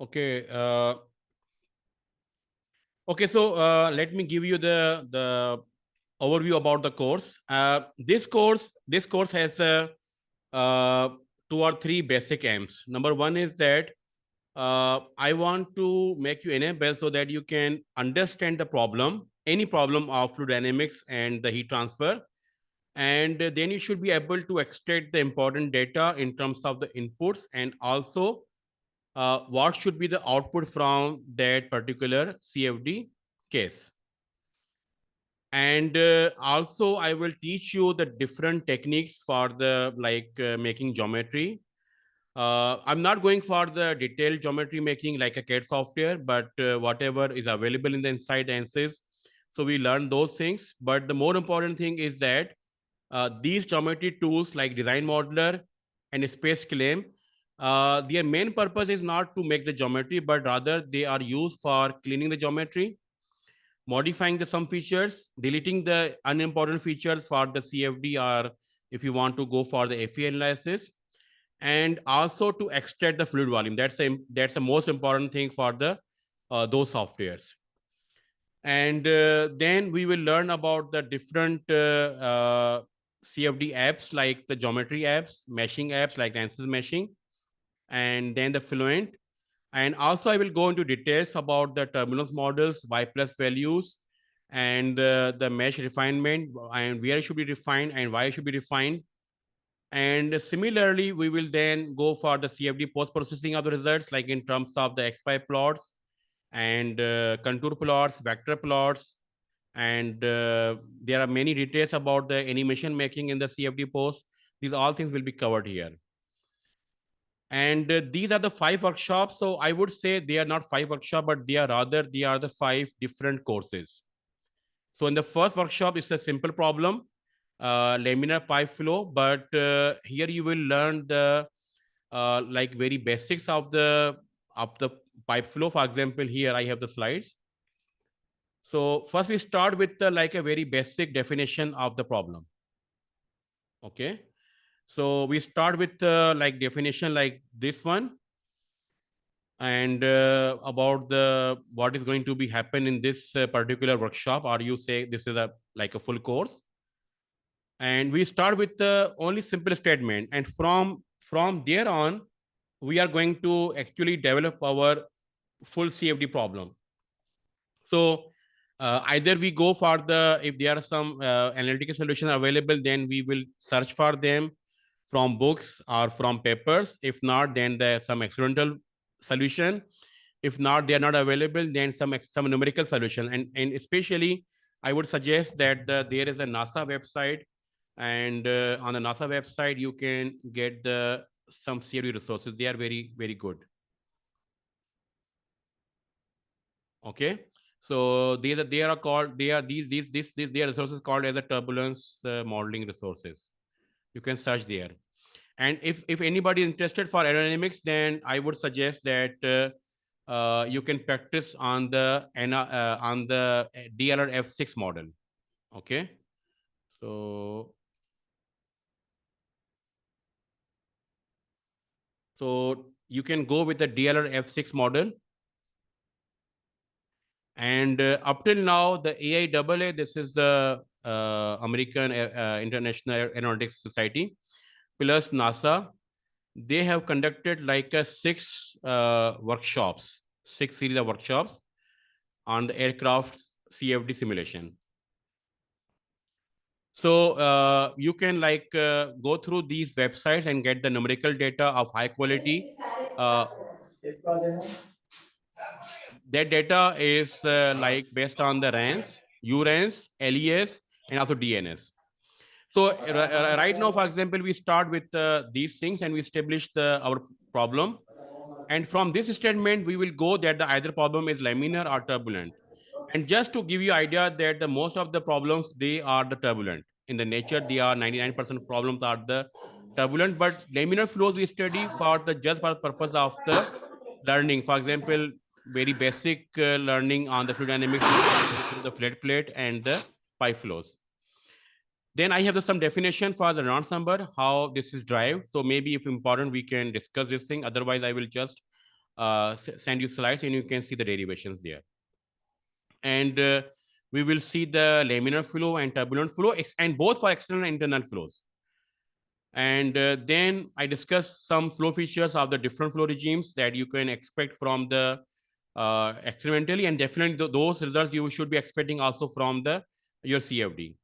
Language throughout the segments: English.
Okay. Okay. So let me give you the overview about the course. This course has uh, two or three basic aims. Number one is that I want to make you enable so that you can understand the problem, any problem of fluid dynamics and the heat transfer, and then you should be able to extract the important data in terms of the inputs, and also what should be the output from that particular CFD case. And also I will teach you the different techniques for the making geometry. I'm not going for the detailed geometry making like a CAD software, but whatever is available in the inside ANSYS. So we learn those things. But the more important thing is that these geometry tools like Design Modeler and Space Claim, their main purpose is not to make the geometry, but rather they are used for cleaning the geometry, modifying the some features, deleting the unimportant features for the CFD, or if you want to go for the FE analysis, and also to extract the fluid volume. That's the most important thing for the those softwares. And then we will learn about the different CFD apps like the geometry apps, meshing apps like ANSYS meshing, and then the Fluent. And also I will go into details about the turbulence models, Y plus values, and the mesh refinement, and where it should be refined and why it should be refined. And similarly, we will then go for the CFD post-processing of the results, like in terms of the XY plots and contour plots, vector plots, and there are many details about the animation making in the CFD post. These all things will be covered here. And these are the 5 workshops. So I would say they are not 5 workshops, but they are the 5 different courses. So in the first workshop, it's a simple problem, laminar pipe flow, but here you will learn the like very basics of the pipe flow. For example, here I have the slides. So first we start with like a very basic definition of the problem. Okay. So we start with like definition like this one, and about the what is going to be happen in this particular workshop, or you say this is a like a full course. And we start with the only simple statement, and from there on we are going to actually develop our full CFD problem. So either we go for the, if there are some analytical solutions available, then we will search for them from books or from papers. If not, then there's some experimental solution. If not, they are not available, then some numerical solution. And especially I would suggest that there is a NASA website, and on the NASA website you can get the some CFD resources. They are very, very good. Okay. So they are called, they are these they are resources called as a turbulence modeling resources. You can search there. And if anybody is interested for aerodynamics, then I would suggest that you can practice on the DLR F6 model. Okay. So you can go with the DLR F6 model. And up till now, the AIAA, this is the American International Aeronautics Society, plus NASA, they have conducted like a 6 series of workshops on the aircraft CFD simulation. So you can go through these websites and get the numerical data of high quality. Uh, that data is like based on the RANs, URANs, LES, and also DNS. So right now, for example, we start with these things and we establish our problem. And from this statement, we will go that the either problem is laminar or turbulent. And just to give you idea that the most of the problems, they are the turbulent. In the nature, they are 99% problems are the turbulent, but laminar flows we study for the just for the purpose of the learning. For example, very basic learning on the fluid dynamics, we can go through the flat plate and the pipe flows. Then I have some definition for the Reynolds number, how this is derived. So maybe if important, we can discuss this thing. Otherwise, I will just send you slides and you can see the derivations there. And we will see the laminar flow and turbulent flow, and both for external and internal flows. And then I discussed some flow features of the different flow regimes that you can expect from the experimentally, and definitely those results you should be expecting also from the your CFD.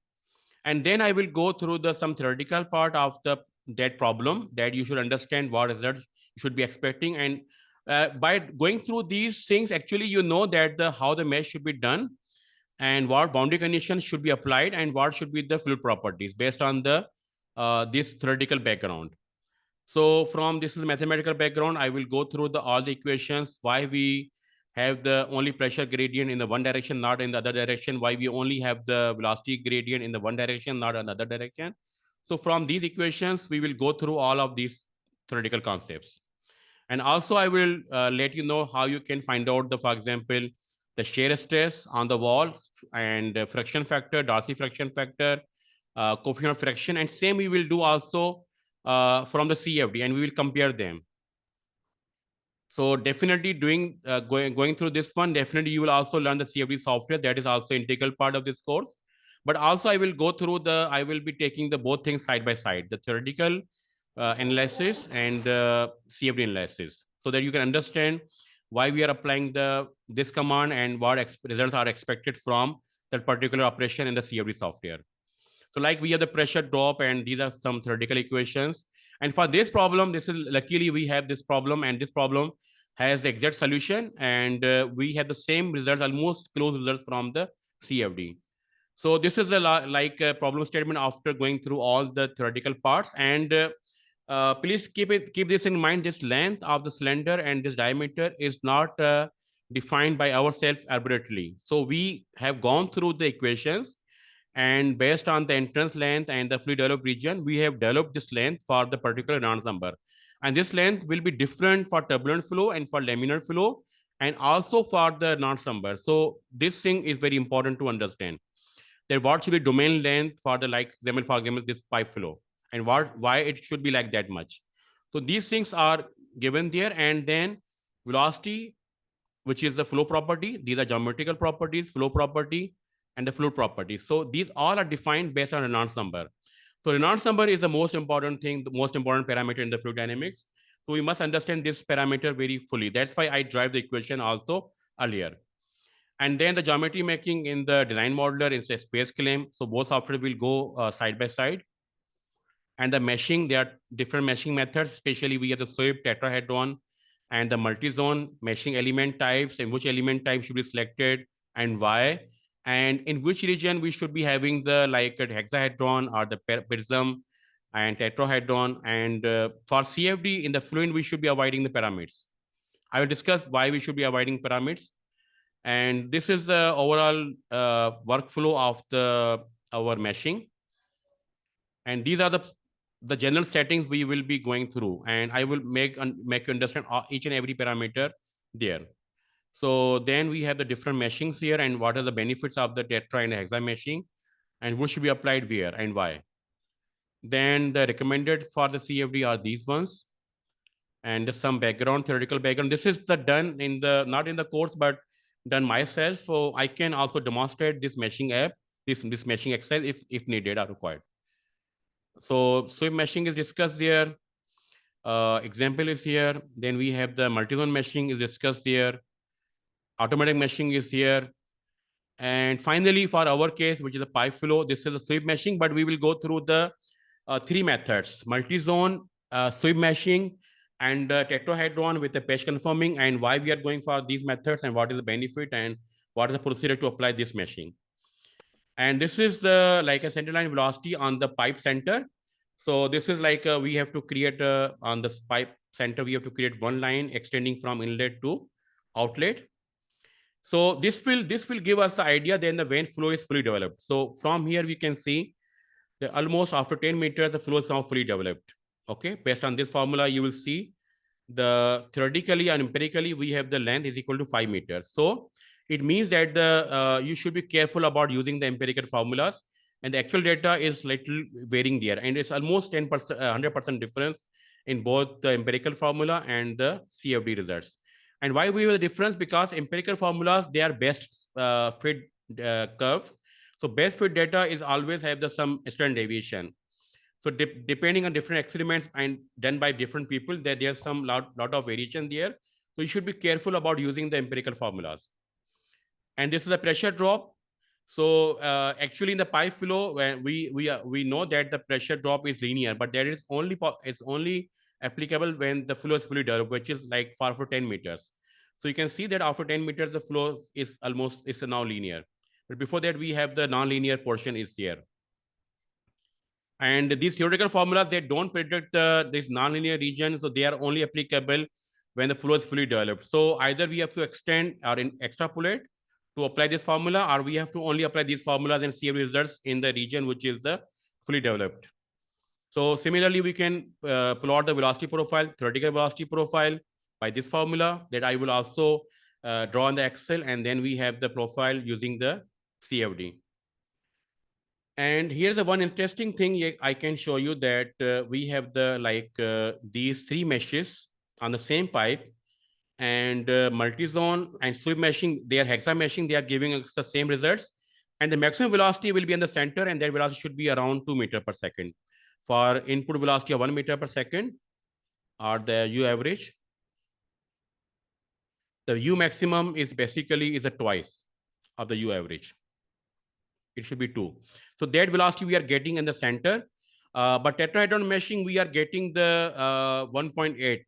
And then I will go through the some theoretical part of the that problem that you should understand what results you should be expecting. And by going through these things, actually you know that the how the mesh should be done and what boundary conditions should be applied and what should be the fluid properties based on the this theoretical background. So from this is mathematical background, I will go through the all the equations, why we have the only pressure gradient in the one direction, not in the other direction, why we only have the velocity gradient in the one direction, not another direction. So from these equations, we will go through all of these theoretical concepts. And also I will let you know how you can find out the, for example, the shear stress on the wall and friction factor, Darcy friction factor, coefficient of friction, and same we will do also from the CFD, and we will compare them. So definitely going through this one, definitely you will also learn the CFD software. That is also integral part of this course. But also I will go through I will be taking the both things side by side, the theoretical analysis and CFD analysis, so that you can understand why we are applying this command and what results are expected from that particular operation in the CFD software. So like we have the pressure drop, and these are some theoretical equations. And for this problem, this is luckily we have this problem, and this problem has the exact solution, and we have the same results, almost close results from the CFD. So this is the like problem statement after going through all the theoretical parts. And please keep this in mind. This length of the cylinder and this diameter is not defined by ourselves arbitrarily. So we have gone through the equations, and based on the entrance length and the fluid developed region, we have developed this length for the particular Reynolds number. And this length will be different for turbulent flow and for laminar flow, and also for the Reynolds number. So this thing is very important to understand, that what should be domain length for the, like for example, this pipe flow, and why it should be like that much. So these things are given there. And then velocity, which is the flow property. These are geometrical properties, flow property, and the fluid properties. So these all are defined based on Reynolds number. So Reynolds number is the most important thing, the most important parameter in the fluid dynamics. So we must understand this parameter very fully. That's why I drive the equation also earlier. And then the geometry making in the design modeler is a space claim. So both software will go side by side. And the meshing, there are different meshing methods, especially we have the sweep, tetrahedron, and the multi-zone meshing element types, and which element type should be selected and why, and in which region we should be having the like a hexahedron or the prism and tetrahedron. And for CFD in the fluid, we should be avoiding the pyramids. I will discuss why we should be avoiding pyramids. And this is the overall workflow of our meshing. And these are the general settings we will be going through, and I will make you understand each and every parameter there. So then we have the different meshings here, and what are the benefits of the tetra and hexa meshing, and what should be applied where and why. Then the recommended for the CFD are these ones, and some background, theoretical background. This is the done in the, not in the course, but done myself. So I can also demonstrate this meshing app, this meshing Excel if needed or required. So sweep meshing is discussed there. Example is here. Then we have the multi-zone meshing is discussed here. Automatic meshing is here. And finally, for our case, which is a pipe flow, this is a sweep meshing, but we will go through the three methods: multi-zone, sweep meshing, and tetrahedron with the patch conforming, and why we are going for these methods, and what is the benefit, and what is the procedure to apply this meshing. And this is the like a centerline velocity on the pipe center. So this is like we have to create on the pipe center, we have to create one line extending from inlet to outlet. So this will give us the idea then the when flow is fully developed. So from here we can see that almost after 10 meters the flow is now fully developed. Okay, based on this formula you will see the theoretically and empirically we have the length is equal to 5 meters. So it means that you should be careful about using the empirical formulas, and the actual data is little varying there, and it's almost 10%, 100% difference in both the empirical formula and the CFD results. And why we have a difference? Because empirical formulas, they are best fit curves. So best fit data is always have the some standard deviation. So depending on different experiments and done by different people, there's some lot of variation there. So you should be careful about using the empirical formulas. And this is a pressure drop. So actually, in the pipe flow, when we know that the pressure drop is linear, but that is only applicable when the flow is fully developed, which is like far for 10 meters. So you can see that after 10 meters, the flow is now linear. But before that, we have the non-linear portion is there. And these theoretical formulas, they don't predict this nonlinear region, so they are only applicable when the flow is fully developed. So either we have to extend or extrapolate to apply this formula, or we have to only apply these formulas and see results in the region which is the fully developed. So similarly, we can plot the velocity profile, theoretical velocity profile by this formula that I will also draw on the Excel, and then we have the profile using the CFD. And here's the one interesting thing I can show you, that we have these three meshes on the same pipe, and multi-zone and sweep meshing, they are hexa meshing, they are giving us the same results. And the maximum velocity will be in the center, and that velocity should be around 2 meters per second. For input velocity of 1 meter per second, or the U average, the U maximum is basically is a twice of the U average. It should be 2. So that velocity we are getting in the center, but tetrahedron meshing, we are getting the 1.8.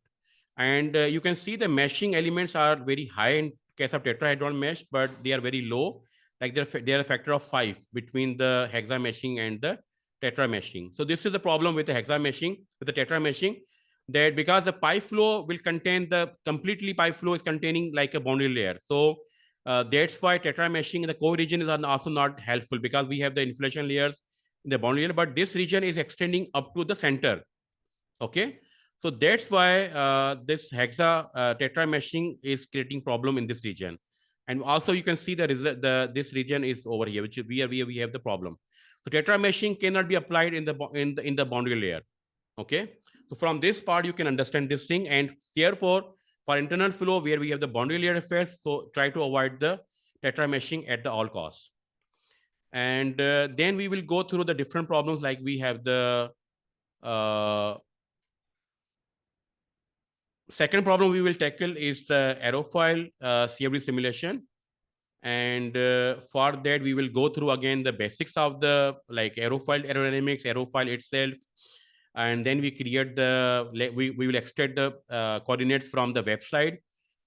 And you can see the meshing elements are very high in case of tetrahedron mesh, but they are very low. Like they're a factor of 5 between the hexa meshing and the tetra meshing. So this is the problem with the hexa meshing, with the tetra meshing, that because the pipe flow will contain the completely pipe flow is containing like a boundary layer. So that's why tetra meshing in the core region is also not helpful, because we have the inflation layers in the boundary layer, but this region is extending up to the center. Okay, so that's why this hexa tetra meshing is creating problem in this region. And also you can see this region is over here, which is where we have the problem. So tetra meshing cannot be applied in the boundary layer. Okay, so from this part you can understand this thing, and therefore for internal flow where we have the boundary layer effects, so try to avoid the tetra meshing at the all costs. And then we will go through the different problems, like we have the second problem we will tackle is the aerofoil CFD simulation. And for that, we will go through again the basics of the like aerofoil aerodynamics, aerofoil itself. And then we create we will extract the coordinates from the website.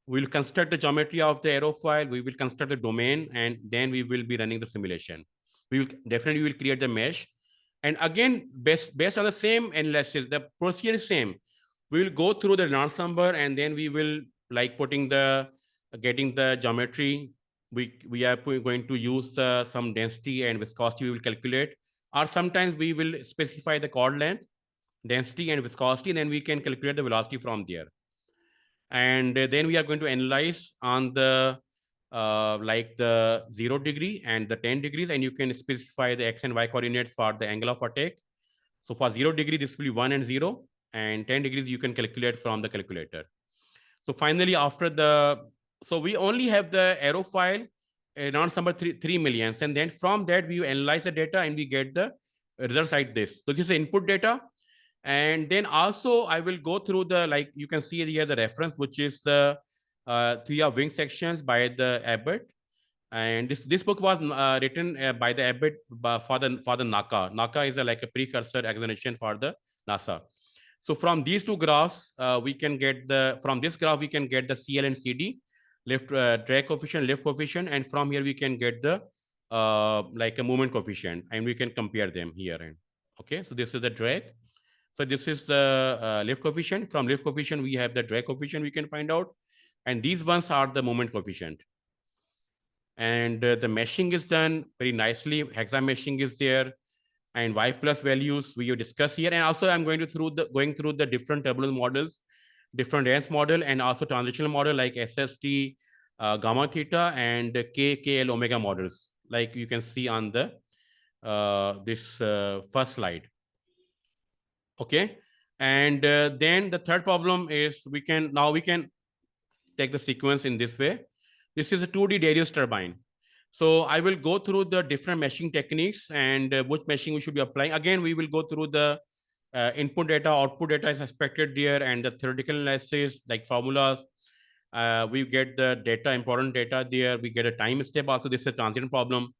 We will construct the geometry of the aerofoil. We will construct the domain, and then we will be running the simulation. We will create the mesh. And again, based on the same analysis, the procedure is same. We will go through the Reynolds number, and then we will like getting the geometry. We are going to use some density and viscosity we will calculate, or sometimes we will specify the chord length, density and viscosity, and then we can calculate the velocity from there. And then we are going to analyze on the like the 0 degree and the 10 degrees, and you can specify the x and y coordinates for the angle of attack. So for 0 degree, this will be 1 and 0, and 10 degrees you can calculate from the calculator. So finally, so we only have the aerofoil Reynolds number 3 millions, and then from that we analyze the data and we get the results like this. So this is input data. And then also I will go through the, like you can see here the reference, which is the theory of wing sections by the Abbott. And this book was written by the Abbott for the NACA. NACA is like a precursor examination for the NASA. So from these two graphs, from this graph we can get the CL and CD, lift drag coefficient, lift coefficient, and from here we can get the like a moment coefficient, and we can compare them here. And okay, so this is the drag. So this is the lift coefficient. From lift coefficient, we have the drag coefficient we can find out. And these ones are the moment coefficient. And the meshing is done very nicely. Hexa meshing is there. And Y plus values we will discuss here. And also I'm going through the different turbulence models, different dance model, and also transitional model like SST, gamma theta, and KL omega models, like you can see on the this first slide. Okay, and then the third problem is we can take the sequence in this way. This is a 2D Darius turbine. So I will go through the different meshing techniques and which meshing we should be applying. Again, we will go through the input data, output data is expected there, and the theoretical analysis like formulas. We get the data, important data there. We get a time step also. This is a transient problem.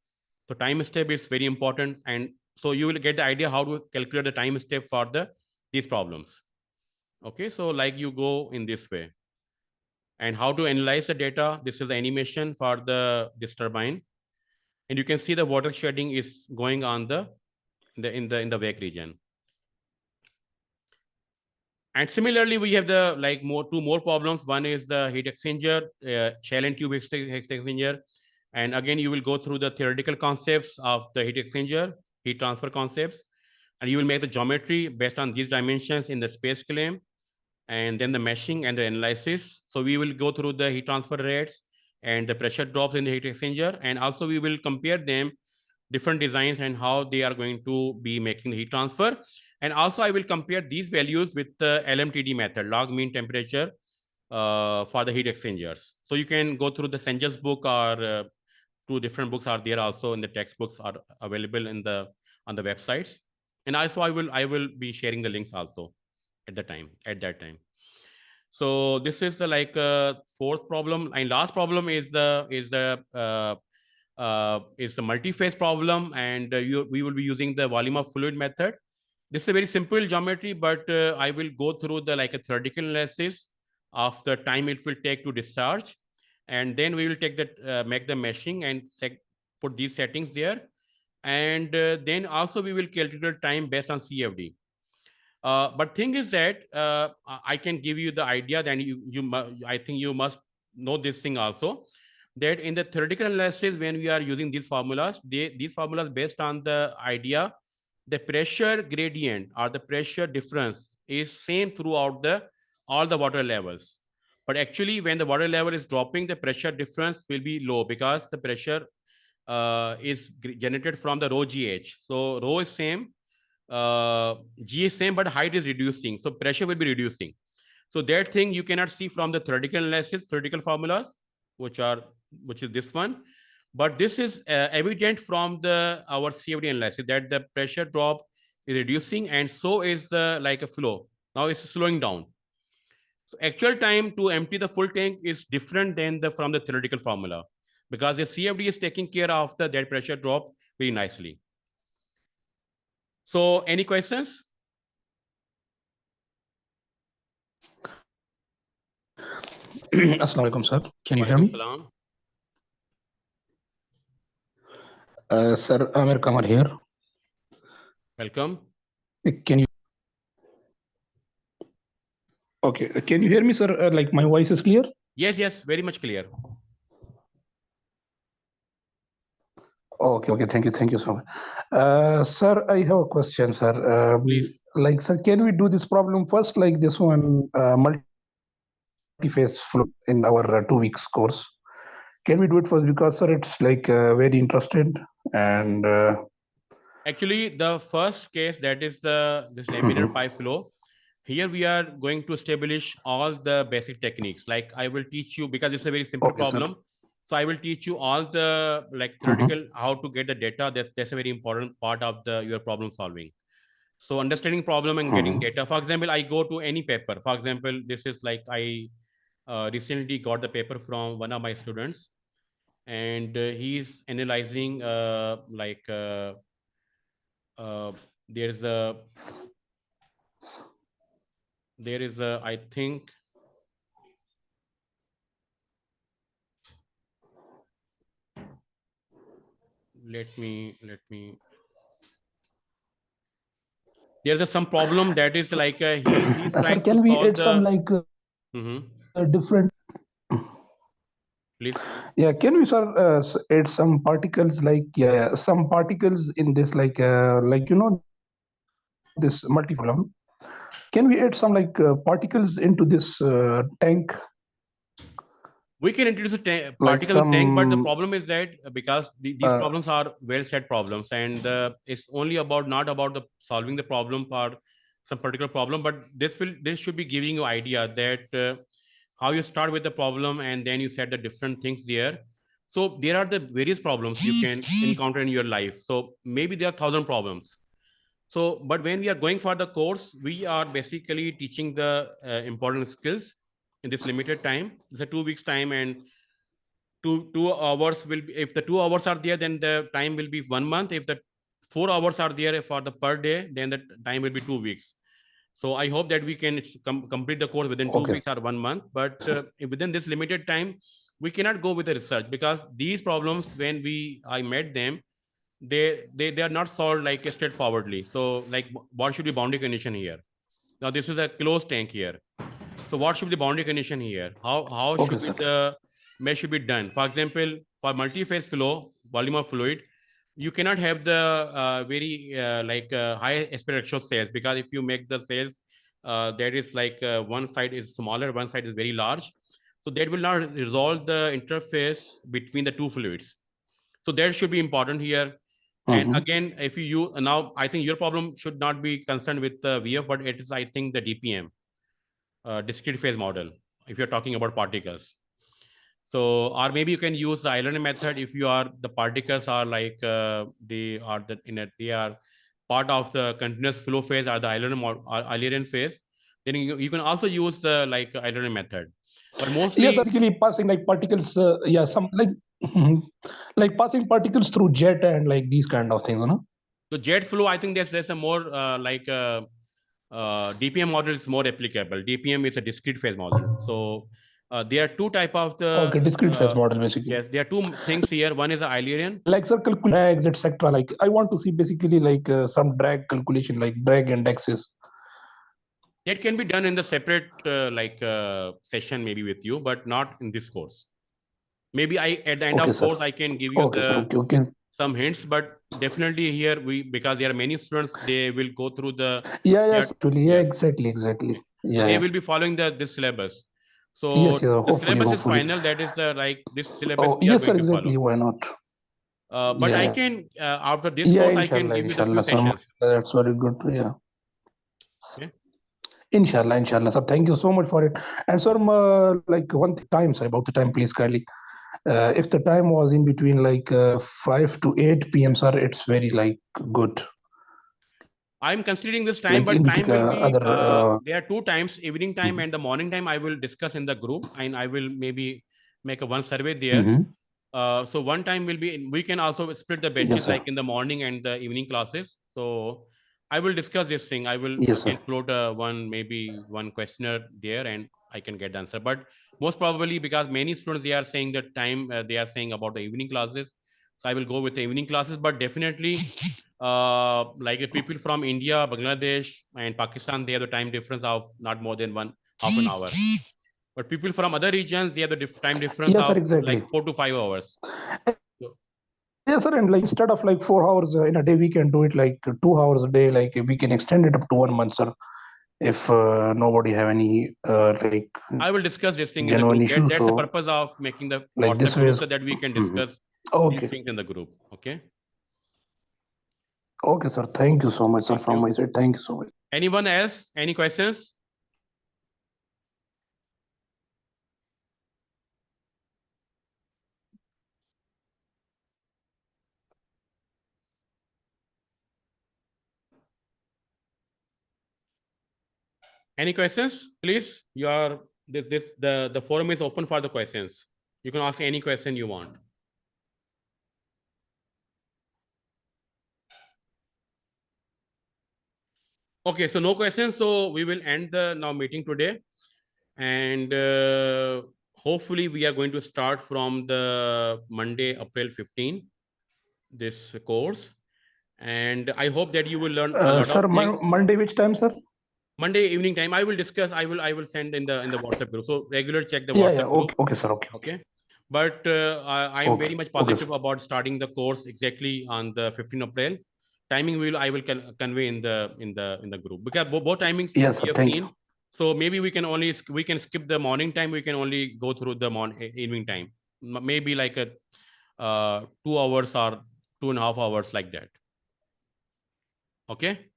So time step is very important. And so you will get the idea how to calculate the time step for these problems. Okay, so like you go in this way. And how to analyze the data. This is the animation for this turbine. And you can see the water shedding is going on in the wake region. And similarly, we have the two more problems. One is the heat exchanger, shell and tube heat exchanger. And again, you will go through the theoretical concepts of the heat exchanger, heat transfer concepts, and you will make the geometry based on these dimensions in the space claim, and then the meshing and the analysis. So we will go through the heat transfer rates and the pressure drops in the heat exchanger, and also we will compare them, different designs and how they are going to be making the heat transfer. And also I will compare these values with the LMTD method, log mean temperature, for the heat exchangers. So you can go through the Senger's book, or two different books are there also in the textbooks are available on the websites. And also I will be sharing the links also at that time. So this is the fourth problem, and last problem is the multi-phase problem, and we will be using the volume of fluid method. This is a very simple geometry, but I will go through the a theoretical analysis of the time it will take to discharge, and then we will take that make the meshing and put these settings there, and then also we will calculate time based on CFD. But thing is that I can give you the idea that I think you must know this thing also, that in the theoretical analysis, when we are using these formulas, these formulas based on the idea, the pressure gradient or the pressure difference is same throughout all the water levels. But actually, when the water level is dropping, the pressure difference will be low because the pressure is generated from the rho GH. So rho is same, G is same, but height is reducing. So pressure will be reducing. So that thing you cannot see from the theoretical analysis, theoretical formulas, which is this one. But this is evident from our CFD analysis that the pressure drop is reducing, and so is the a flow. Now it's slowing down. So actual time to empty the full tank is different than from the theoretical formula, because the CFD is taking care of that pressure drop very nicely. So any questions? Assalamu alaikum, sir. Can you hear me? Sir, Amir Kamar here. Welcome. Can you? Okay. Can you hear me, sir? Like my voice is clear? Yes, very much clear. Okay. Thank you so much. Sir, I have a question, sir. Please. Sir, can we do this problem first, like this one, multi-phase flow in our 2 weeks course? Can we do it first? Because, sir, it's very interested. And actually, the first case, that is this laminar pipe flow. Here we are going to establish all the basic techniques. Like I will teach you, because it's a very simple problem. Sir. So I will teach you all the theoretical how to get the data. That's a very important part of your problem solving. So understanding problem and getting data. For example, I go to any paper. For example, this is I recently got the paper from one of my students, and he's analyzing there is a I think let me there's some problem that is he's trying sir, can to we solve add some different? Please. Yeah, can we, sir, add some particles, some particles in this, this multi-problem? Can we add some particles into this tank? We can introduce a particle tank, but the problem is that because these problems are well-set problems, and it's only not about solving the problem for some particular problem, but this should be giving you idea that how you start with the problem and then you set the different things there. So there are the various problems you can encounter in your life. So maybe there are 1,000 problems. So, but when we are going for the course, we are basically teaching the important skills in this limited time. It's a 2 weeks time, and two hours will be, if the 2 hours are there, then the time will be 1 month. If the 4 hours are there for the per day, then the time will be 2 weeks. So I hope that we can complete the course within 2 weeks or 1 month. But within this limited time, we cannot go with the research, because these problems, when I met them, they are not solved like straightforwardly. So like, what should be boundary condition here? Now this is a closed tank here. So what should be the boundary condition here? How Okay, should be sir. the mesh should be done? For example, for multi-phase flow, volume of fluid, you cannot have the very high aspect ratio cells, because if you make the cells that is like one side is smaller, one side is very large, so that will not resolve the interface between the two fluids. So that should be important here. And Mm-hmm. again, if you now, I think your problem should not be concerned with the VF, but it is, I think, the DPM, discrete phase model, if you're talking about particles. So, or maybe you can use the Eileren method if you are the particles are like they are part of the continuous flow phase or the Eileren phase. Then you can also use the like Eileren method, but Yes, mostly basically passing like particles. Yeah, some like mhm, like passing particles through jet and like these kind of things, you know. so jet flow. I think there's a more DPM model is more applicable. DPM is a discrete phase model. So there are two type of Okay, the discrete phase model basically. yes, there are two things here. One is the Eilerian. Like sir, drags, etc. Like I want to see basically like some drag calculation, like drag indexes. That can be done in the separate session maybe with you, but not in this course. Maybe I at the end Okay, of sir. course I can give you Okay, sir. the Okay, okay. some hints, but definitely here because there are many students, they will go through the Yeah, yeah, yes, actually, yeah, yes. exactly, exactly. So Yeah, they yeah. will be following this syllabus. Yes, So yeah. the Hopefully, syllabus is hopefully. final. That is the like this syllabus Oh, we are yes, sir. going to Exactly. follow. Why not? But Yeah, I yeah. can after this Yeah, course I can inshallah, give you the few inshallah, sir. sessions. That's very good. Yeah. Okay. Inshallah, inshallah, sir. Thank you so much for it. And sir, like one time, sir, about the time, please kindly. If the time was in between like 5 to 8 p.m., sir, it's very like good. I'm considering this time, Like in but time between will be other. there are two times, evening time Mhm, and the morning time. I will discuss in the group, and I will maybe make a one survey there. mhm. So one time will be we can also split the Yes, batches sir. like in the morning and the evening classes. So I will discuss this thing. I will Yes, sir. can float maybe one questionnaire there, and I can get the answer. But most probably because many students they are saying the time they are saying about the evening classes, so I will go with the evening classes. But definitely like the people from India, Bangladesh, and Pakistan, they have the time difference of not more than one half an hour. But people from other regions, they have the time difference Yes, sir. of Exactly. like 4 to 5 hours. So Yes, sir. And like instead of like 4 hours in a day, we can do it like 2 hours a day. Like we can extend it up to 1 month, sir. If nobody have any like I will discuss this thing in the genuine group. issue, That's the so purpose of making the like this WhatsApp way group is so that we can mhm. discuss these Okay. things in the group. Okay. Okay, sir. Thank you so much, sir, Thank from you. my side. Thank you so much. Anyone else? Any questions? Any questions? Please, your this the forum is open for the questions. You can ask any question you want. Okay, so no questions. So we will end the now meeting today, and hopefully we are going to start from the Monday, April 15, this course, and I hope that you will learn a lot of Sir, things. Monday, which time, sir? Monday evening time, I will discuss. I will send in the WhatsApp group. So regular check the Yeah, yeah. WhatsApp group. Okay, okay, sir. Okay, okay, Okay, but I'm okay, very much okay, sir. positive about starting the course exactly on the 15th April. Timing will I will convey in the group, because both timings Yes, we sir. have Thank you. seen. So maybe we can skip the morning time. We can only go through the evening time. Maybe like a 2 hours or 2.5 hours like that. Okay.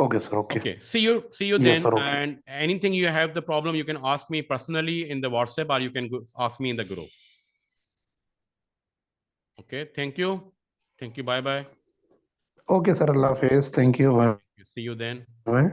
Okay, sir. Okay. Okay, see you Yes, then. sir. Okay. And anything you have the problem, you can ask me personally in the WhatsApp, or you can ask me in the group. Okay, thank you. Thank you. Bye bye. Okay, sir. Allah Hafiz. Thank you. Bye See you then. bye.